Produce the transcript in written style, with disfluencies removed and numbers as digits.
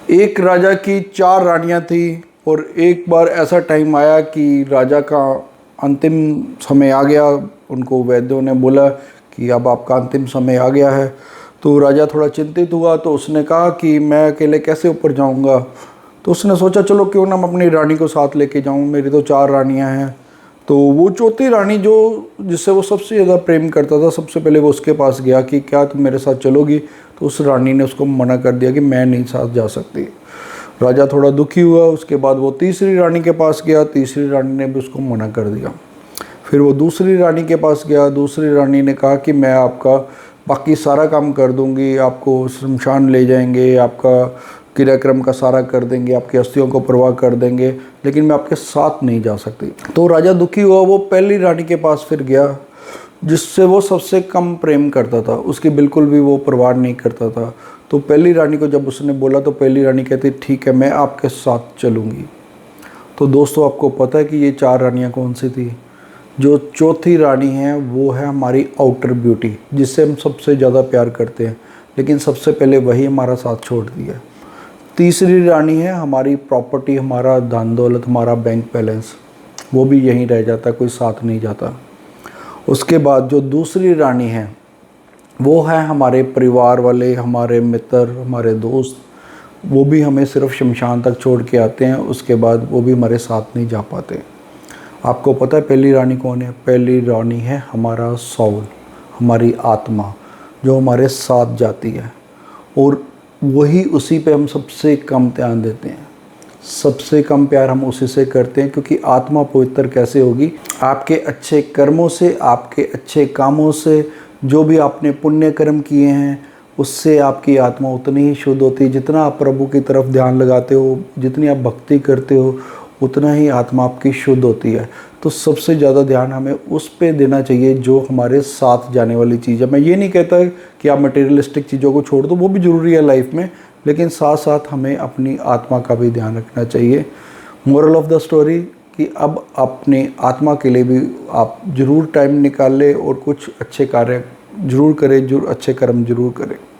एक राजा की 4 रानियां थी और एक बार ऐसा टाइम आया कि राजा का अंतिम समय आ गया। उनको वैद्यों ने बोला कि अब आपका अंतिम समय आ गया है। तो राजा थोड़ा चिंतित हुआ, तो उसने कहा कि मैं अकेले कैसे ऊपर जाऊंगा। तो उसने सोचा चलो क्यों ना मैं अपनी रानी को साथ लेके जाऊं, मेरी तो 4 रानियां हैं। तो वो चौथी रानी जो जिससे वो सबसे ज़्यादा प्रेम करता था, सबसे पहले वो उसके पास गया कि क्या तुम मेरे साथ चलोगी। तो उस रानी ने उसको मना कर दिया कि मैं नहीं साथ जा सकती। राजा थोड़ा दुखी हुआ। उसके बाद वो तीसरी रानी के पास गया, तीसरी रानी ने भी उसको मना कर दिया। फिर वो दूसरी रानी के पास गया, दूसरी रानी ने कहा कि मैं आपका बाकी सारा काम कर दूंगी, आपको शमशान ले जाएंगे, आपका क्रियाक्रम का सारा कर देंगे, आपकी अस्थियों को परवाह कर देंगे, लेकिन मैं आपके साथ नहीं जा सकती। तो राजा दुखी हुआ। वो पहली रानी के पास फिर गया जिससे वो सबसे कम प्रेम करता था, उसकी बिल्कुल भी वो परवाह नहीं करता था। तो पहली रानी को जब उसने बोला तो पहली रानी कहती ठीक है मैं आपके साथ चलूँगी। तो दोस्तों आपको पता है कि ये 4 रानियाँ कौन सी थी। जो चौथी रानी है वो है हमारी आउटर ब्यूटी, जिससे हम सबसे ज़्यादा प्यार करते हैं, लेकिन सबसे पहले वही हमारा साथ छोड़ती है। तीसरी रानी है हमारी प्रॉपर्टी, हमारा धन दौलत, हमारा बैंक बैलेंस, वो भी यहीं रह जाता है, कोई साथ नहीं जाता। उसके बाद जो दूसरी रानी है वो है हमारे परिवार वाले, हमारे मित्र, हमारे दोस्त, वो भी हमें सिर्फ शमशान तक छोड़ के आते हैं, उसके बाद वो भी हमारे साथ नहीं जा पाते। आपको पता है पहली रानी कौन है? पहली रानी है हमारा सोल, हमारी आत्मा, जो हमारे साथ जाती है, और वही उसी पे हम सबसे कम ध्यान देते हैं, सबसे कम प्यार हम उसी से करते हैं। क्योंकि आत्मा पवित्र कैसे होगी? आपके अच्छे कर्मों से, आपके अच्छे कामों से, जो भी आपने पुण्य कर्म किए हैं उससे आपकी आत्मा उतनी ही शुद्ध होती है। जितना आप प्रभु की तरफ ध्यान लगाते हो, जितनी आप भक्ति करते हो, उतना ही आत्मा आपकी शुद्ध होती है। तो सबसे ज़्यादा ध्यान हमें उस पे देना चाहिए जो हमारे साथ जाने वाली चीज़ है। मैं ये नहीं कहता कि आप मटेरियलिस्टिक चीज़ों को छोड़ दो, वो भी ज़रूरी है लाइफ में, लेकिन साथ साथ हमें अपनी आत्मा का भी ध्यान रखना चाहिए। मोरल ऑफ द स्टोरी कि अब अपनी आत्मा के लिए भी आप ज़रूर टाइम निकाल लें और कुछ अच्छे कार्य ज़रूर करें, अच्छे कर्म ज़रूर करें।